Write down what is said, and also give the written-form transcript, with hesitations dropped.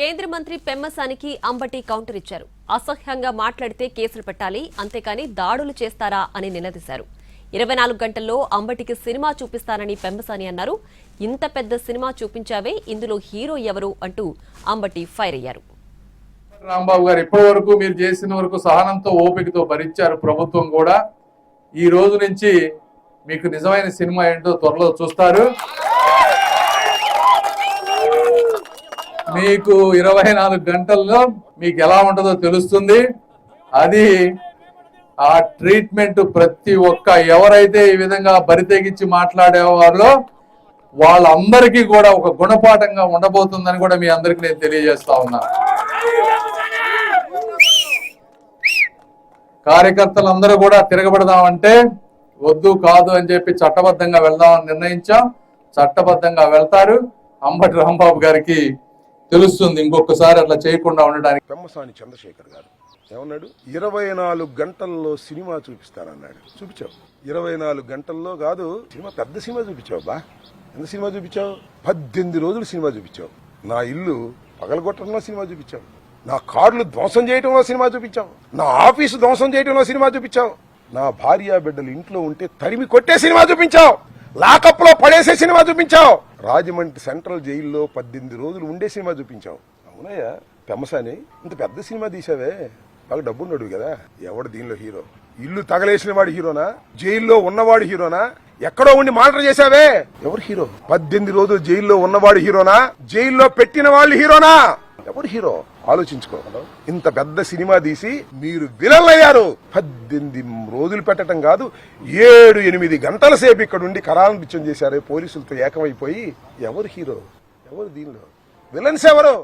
కేంద్ర మంత్రి పెమ్మసానికి అంబటి కౌంటర్ ఇచ్చారు. అసహ్యంగా మాట్లాడితే కేసులు పెట్టాలి, అంతేకాని దాడులు చేస్తారా అని నిలదీశారు. 24 గంటల్లో అంబటికి సినిమా చూపిస్తానని పెమ్మసాని అన్నారు. ఇంత పెద్ద సినిమా చూపించావే, ఇందులో హీరో ఎవరు అంటూ అంబటి ఫైర్ అయ్యారు. రాంబాబు గారు ఇప్పటి వరకు మీరు చేసిన వరకు సహనంతో ఓపికతో భరించారు. ప్రభుత్వం కూడా ఈ రోజు నుంచి మీకు నిజమైన సినిమా ఏంటో త్వరలో చూస్తారు. మీకు 24 గంటల్లో మీకు ఎలా ఉంటుందో తెలుస్తుంది. అది ఆ ట్రీట్మెంట్ ప్రతి ఒక్క ఎవరైతే ఈ విధంగా బరితెగించి మాట్లాడేవారో వాళ్ళందరికీ కూడా ఒక గుణపాఠంగా ఉండబోతుందని కూడా మీ అందరికీ నేను తెలియజేస్తా ఉన్నా. కార్యకర్తలందరూ కూడా తిరగబడదామంటే వద్దు కాదు అని చెప్పి చట్టబద్ధంగా వెళ్దామని నిర్ణయించాం. చట్టబద్ధంగా వెళ్తారు. అంబటి రాంబాబు గారికి తెలుస్తుంది ఇంకొకసారి అట్లా చేయకుండా ఉండడానికి. పెమ్మసాని చంద్రశేఖర్ గారు ఏమన్నాడు? 24 గంటల్లో సినిమా చూపిస్తానన్నాడు. చూపించావు. 24 గంటల్లో కాదు, సినిమా పెద్ద సినిమా చూపించావు. బా ఎంత సినిమా చూపించావు? 18 రోజులు సినిమా చూపించావు. నా ఇల్లు పగలగొట్టడంలో సినిమా చూపించావు. నా కార్లు ధ్వంసం చేయటంలో సినిమా చూపించావు. నా ఆఫీసు ధ్వంసం చేయటంలో సినిమా చూపించావు. నా భార్య బిడ్డలు ఇంట్లో ఉంటే తరిమి కొట్టే సినిమా చూపించావు. లాకప్ లో పడేసే సినిమా చూపించావు. రాజమండ్రి సెంట్రల్ జైల్లో 18 రోజులు ఉండే సినిమా చూపించావు. అవునయ్యా పెమ్మసాని, ఇంత పెద్ద సినిమా తీసావే, బాగా డబ్బున్నాడు కదా. ఎవడు దీనిలో హీరో? ఇల్లు తగలేసిన వాడు హీరోనా? జైల్లో ఉన్నవాడు హీరోనా? ఎక్కడో ఉండి మానిటర్ చేశావే, ఎవరు హీరో? 18 రోజులు జైల్లో ఉన్నవాడు హీరోనా? జైల్లో పెట్టిన వాళ్ళు హీరోనా? ఎవరు హీరో? ఆలోచించుకో. ఇంత పెద్ద సినిమా తీసి మీరు విలన్లు అయ్యారు. 18 రోజులు పెట్టడం కాదు, 7-8 గంటల సేపు ఇక్కడ ఉండి కరాలనృత్యం చేశారు పోలీసులతో ఏకమైపోయి. ఎవరు హీరో? ఎవరు దీనిలో విలన్స్? ఎవరు?